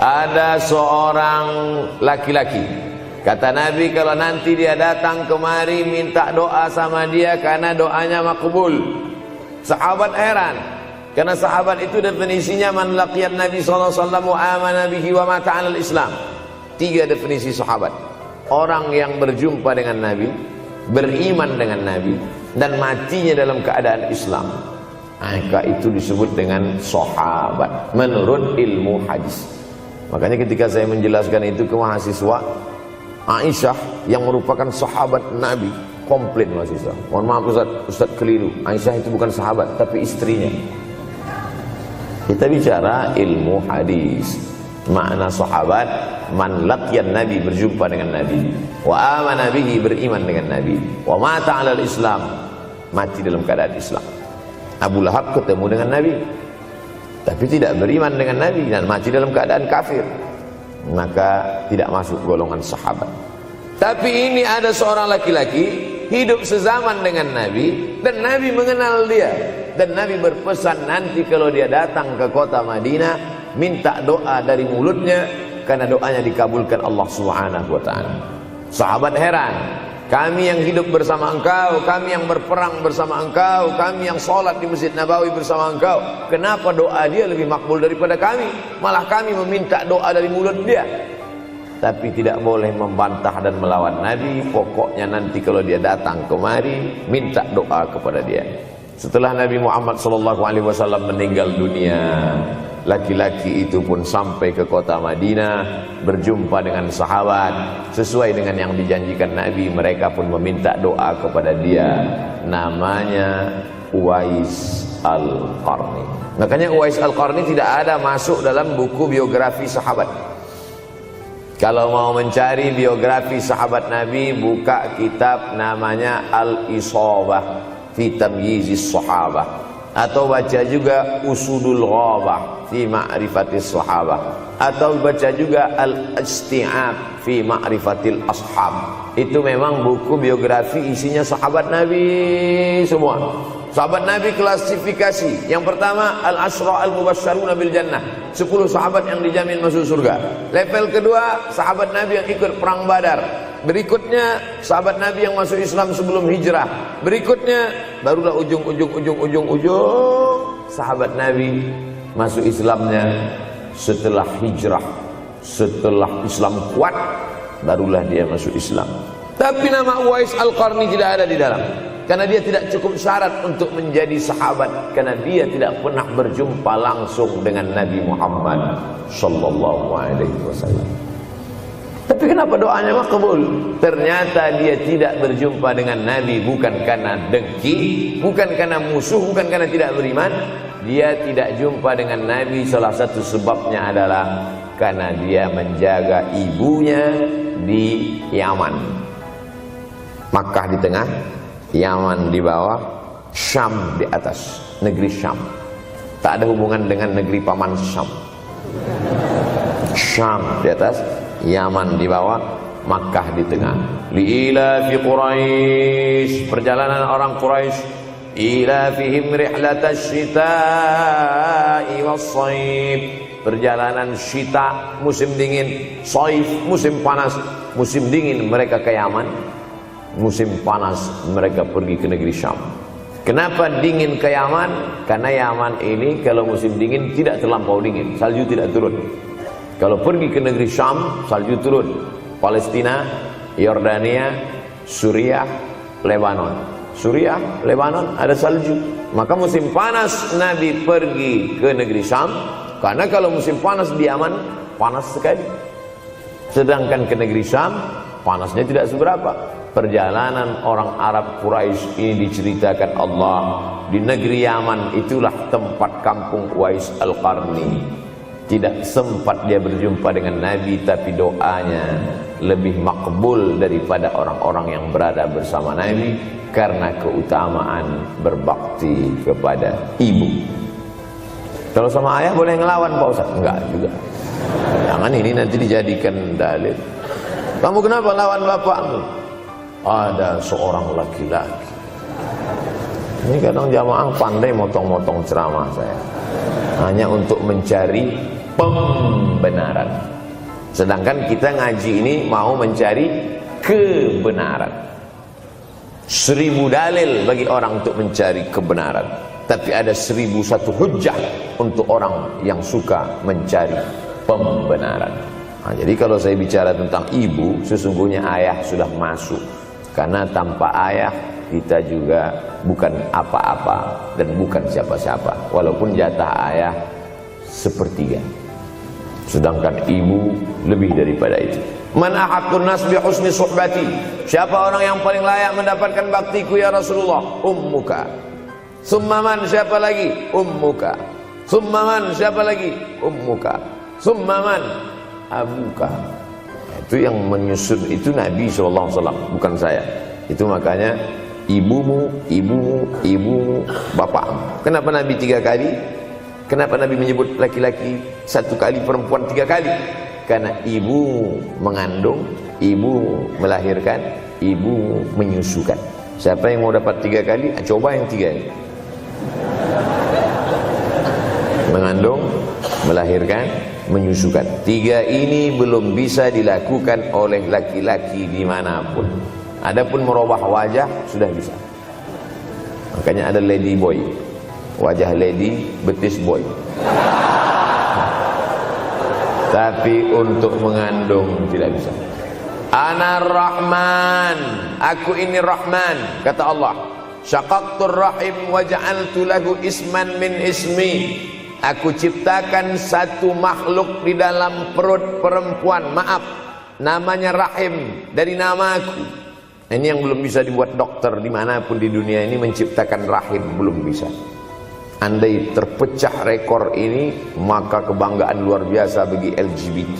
Ada seorang laki-laki, kata Nabi, kalau nanti dia datang kemari minta doa sama dia karena doanya makbul. Sahabat heran, karena sahabat itu definisinya man laqiyan Nabi sallallahu alaihi wasallam wa amana bihi wa mata 'alal Islam. 3 definisi sahabat. Orang yang berjumpa dengan Nabi, beriman dengan Nabi, dan matinya dalam keadaan Islam. Maka itu disebut dengan sahabat menurut ilmu hadis. Makanya ketika saya menjelaskan itu ke mahasiswa, Aisyah yang merupakan sahabat Nabi, komplain mahasiswa. Mohon maaf Ustaz keliru. Aisyah itu bukan sahabat tapi istrinya. Kita bicara ilmu hadis. Makna sahabat, man laqiyan Nabi, berjumpa dengan Nabi, wa amana bihi, beriman dengan Nabi, wa mata 'alal Islam, mati dalam keadaan Islam. Abu Lahab ketemu dengan Nabi tapi tidak beriman dengan Nabi dan mati dalam keadaan kafir, maka tidak masuk golongan sahabat. Tapi ini ada seorang laki-laki hidup sezaman dengan Nabi dan Nabi mengenal dia, dan Nabi berpesan nanti kalau dia datang ke kota Madinah minta doa dari mulutnya karena doanya dikabulkan Allah Subhanahu wa taala. Sahabat heran, kami yang hidup bersama engkau, kami yang berperang bersama engkau, kami yang sholat di Masjid Nabawi bersama engkau, kenapa doa dia lebih makbul daripada kami? Malah kami meminta doa dari mulut dia. Tapi tidak boleh membantah dan melawan Nabi. Pokoknya nanti kalau dia datang kemari minta doa kepada dia. Setelah Nabi Muhammad SAW meninggal dunia, laki-laki itu pun sampai ke kota Madinah, berjumpa dengan sahabat. Sesuai dengan yang dijanjikan Nabi, mereka pun meminta doa kepada dia. Namanya Uwais Al-Qarni. Makanya Uwais Al-Qarni tidak ada masuk dalam buku biografi sahabat. Kalau mau mencari biografi sahabat Nabi, buka kitab namanya Al-Isabah fi Tamyizis Sahabah, atau baca juga Usudul Ghabah fi Ma'rifatis Sahabah, atau baca juga Al-Isti'ab fi Ma'rifatil Ashab. Itu memang buku biografi isinya sahabat Nabi semua. Sahabat Nabi klasifikasi. Yang pertama, Al-Ashra Al-Mubasysyaruna bil Jannah, 10 sahabat yang dijamin masuk surga. Level kedua, sahabat Nabi yang ikut perang Badar. Berikutnya, sahabat Nabi yang masuk Islam sebelum hijrah. Berikutnya, barulah ujung sahabat Nabi masuk Islamnya setelah hijrah, setelah Islam kuat, barulah dia masuk Islam. Tapi nama Uwais Al-Qarni tidak ada di dalam, karena dia tidak cukup syarat untuk menjadi sahabat, karena dia tidak pernah berjumpa langsung dengan Nabi Muhammad sallallahu alaihi wasallam. Tapi kenapa doanya makbul? Ternyata dia tidak berjumpa dengan Nabi bukan karena dengki, bukan karena musuh, bukan karena tidak beriman. Dia tidak jumpa dengan Nabi, salah satu sebabnya adalah karena dia menjaga ibunya di Yaman. Makkah di tengah, Yaman di bawah, Syam di atas, negeri Syam. Tak ada hubungan dengan negeri paman Syam. Syam di atas, Yaman di bawah, Makkah di tengah. Liila fi Quraisy, perjalanan orang Quraisy. Ila fihim rihlatash shita'i was-shaif, perjalanan syita musim dingin, shaif musim panas. Musim dingin mereka ke Yaman, musim panas mereka pergi ke negeri Syam. Kenapa dingin ke Yaman? Karena Yaman ini kalau musim dingin tidak terlampau dingin, salju tidak turun. Kalau pergi ke negeri Syam, salju turun. Palestina, Yordania, Suriah, Lebanon. Suriah, Lebanon ada salju. Maka musim panas Nabi pergi ke negeri Syam, karena kalau musim panas di Yaman panas sekali. Sedangkan ke negeri Syam panasnya tidak seberapa. Perjalanan orang Arab Quraisy ini diceritakan Allah, di negeri Yaman itulah tempat kampung Uwais Al-Qarni. Tidak sempat dia berjumpa dengan Nabi, tapi doanya lebih makbul daripada orang-orang yang berada bersama Nabi, karena keutamaan berbakti kepada ibu. Kalau sama ayah boleh ngelawan Pak Ustaz? Enggak juga. Jangan ini nanti dijadikan dalil. Kamu kenapa lawan bapakmu? Ada seorang laki-laki. Ini kadang jamaah pandai motong-motong ceramah saya, hanya untuk mencari pembenaran. Sedangkan kita ngaji ini mau mencari kebenaran. 1000 dalil bagi orang untuk mencari kebenaran, tapi ada 1001 hujjah untuk orang yang suka mencari pembenaran. Nah, jadi kalau saya bicara tentang ibu, sesungguhnya ayah sudah masuk. Karena tanpa ayah kita juga bukan apa-apa dan bukan siapa-siapa. Walaupun jatah ayah sepertiga, sedangkan ibu lebih daripada itu. Man ahaqqun nas bi husni suhbati. Siapa orang yang paling layak mendapatkan baktiku ya Rasulullah? Ummuka. Summa man, siapa lagi? Ummuka. Summa man, siapa lagi? Ummuka. Summa man, abuka. Itu yang menyusun itu Nabi SAW, bukan saya. Itu makanya ibumu, ibumu, ibumu, bapakmu. Kenapa Nabi 3 kali? Kenapa Nabi menyebut laki-laki 1 kali, perempuan 3 kali? Karena ibu mengandung, ibu melahirkan, ibu menyusukan. Siapa yang mau dapat 3 kali? Coba yang 3 ini. Mengandung, melahirkan, menyusukan. 3 ini belum bisa dilakukan oleh laki-laki dimanapun. Adapun merubah wajah sudah bisa. Makanya ada lady boy, wajah lady, betis boy. Tapi untuk mengandung tidak bisa. Ana Rahman, aku ini Rahman, kata Allah. Syaqaqtur rahim wa ja'altu lahu isman min ismi. Aku ciptakan satu makhluk di dalam perut perempuan, maaf, namanya rahim, dari namaku. Ini yang belum bisa dibuat dokter dimanapun di dunia ini, menciptakan rahim, belum bisa. Andai terpecah rekor ini, maka kebanggaan luar biasa bagi LGBT.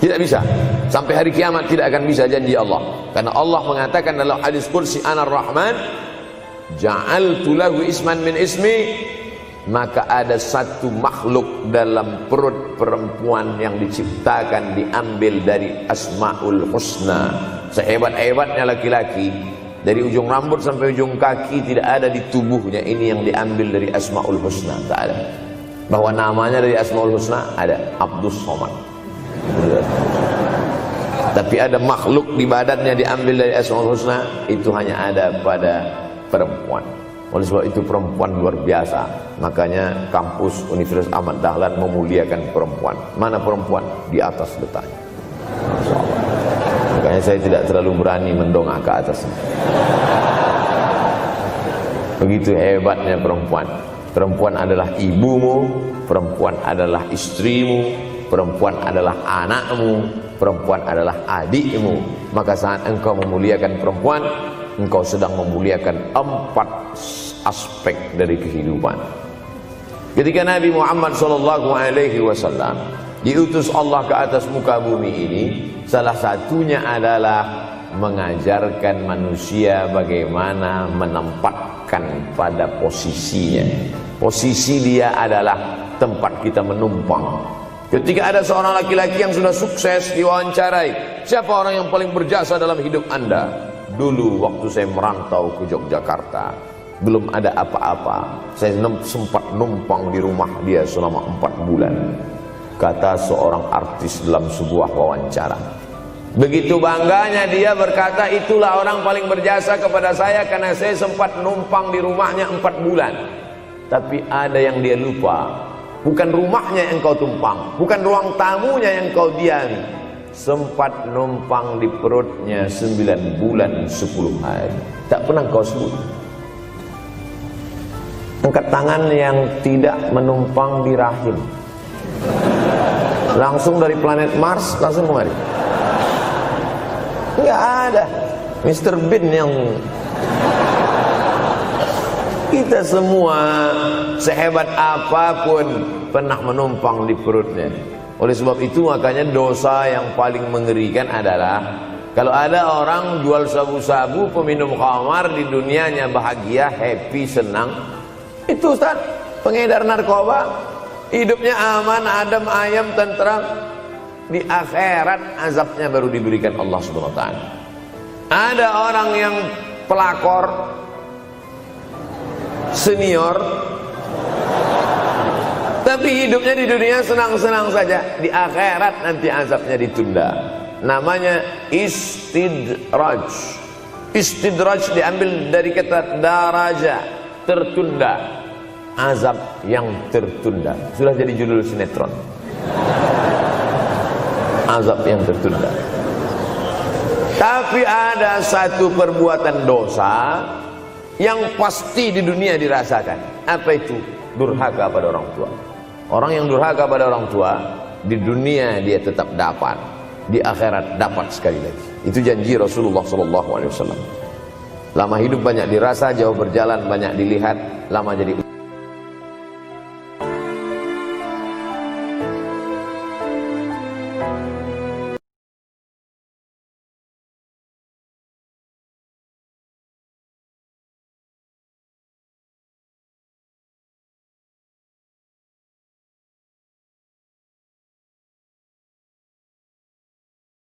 Tidak bisa. Sampai hari kiamat tidak akan bisa, janji Allah. Karena Allah mengatakan dalam hadis qudsi, Anar Rahman, ja'altu lahu isman min ismi. Maka ada satu makhluk dalam perut perempuan yang diciptakan, diambil dari Asmaul Husna. Sehebat-hebatnya laki-laki, dari ujung rambut sampai ujung kaki tidak ada di tubuhnya ini yang diambil dari Asmaul Husna, tak ada. Bahwa namanya dari Asmaul Husna ada, Abdus Somad. Tapi ada makhluk di badannya diambil dari Asmaul Husna, itu hanya ada pada perempuan. Oleh sebab itu perempuan luar biasa. Makanya kampus Universitas Ahmad Dahlan memuliakan perempuan. Mana perempuan? Di atas letaknya. Makanya saya tidak terlalu berani mendongak ke atas. Begitu hebatnya perempuan. Perempuan adalah ibumu, perempuan adalah istrimu, perempuan adalah anakmu, perempuan adalah adikmu. Maka saat engkau memuliakan perempuan, engkau sedang memuliakan 4 aspek dari kehidupan. Ketika Nabi Muhammad SAW diutus Allah ke atas muka bumi ini, salah satunya adalah mengajarkan manusia bagaimana menempatkan pada posisinya. Posisi dia adalah tempat kita menumpang. Ketika ada seorang laki-laki yang sudah sukses diwawancarai, siapa orang yang paling berjasa dalam hidup Anda? Dulu waktu saya merantau ke Yogyakarta, belum ada apa-apa, saya sempat numpang di rumah dia selama 4 bulan. Kata seorang artis dalam sebuah wawancara. Begitu bangganya dia berkata, itulah orang paling berjasa kepada saya karena saya sempat numpang di rumahnya 4 bulan. Tapi ada yang dia lupa, bukan rumahnya yang kau tumpang, bukan ruang tamunya yang kau diami, sempat numpang di perutnya 9 bulan 10 hari. Tak pernah kau sebut. Angkat tangan yang tidak menumpang di rahim, langsung dari planet Mars langsung kemari. Enggak ada. Mr. Bean yang kita semua sehebat apapun pernah menumpang di perutnya. Oleh sebab itu makanya dosa yang paling mengerikan adalah kalau ada orang jual sabu-sabu, peminum khamar, di dunianya bahagia, happy, senang. Itu Ustaz, pengedar narkoba, hidupnya aman, adem, ayem, tentram. Di akhirat azabnya baru diberikan Allah Subhanahu wa taala. Ada orang yang pelakor senior Tapi hidupnya di dunia senang-senang saja, di akhirat nanti azabnya ditunda. Namanya istidraj. Istidraj diambil dari kata daraja, tertunda. Azab yang tertunda. Sudah jadi judul sinetron. Azab yang tertunda. Tapi ada satu perbuatan dosa yang pasti di dunia dirasakan. Apa itu? Durhaka pada orang tua. Orang yang durhaka pada orang tua, di dunia dia tetap dapat, di akhirat dapat sekali lagi. Itu janji Rasulullah SAW. Lama hidup banyak dirasa, jauh berjalan banyak dilihat, lama jadi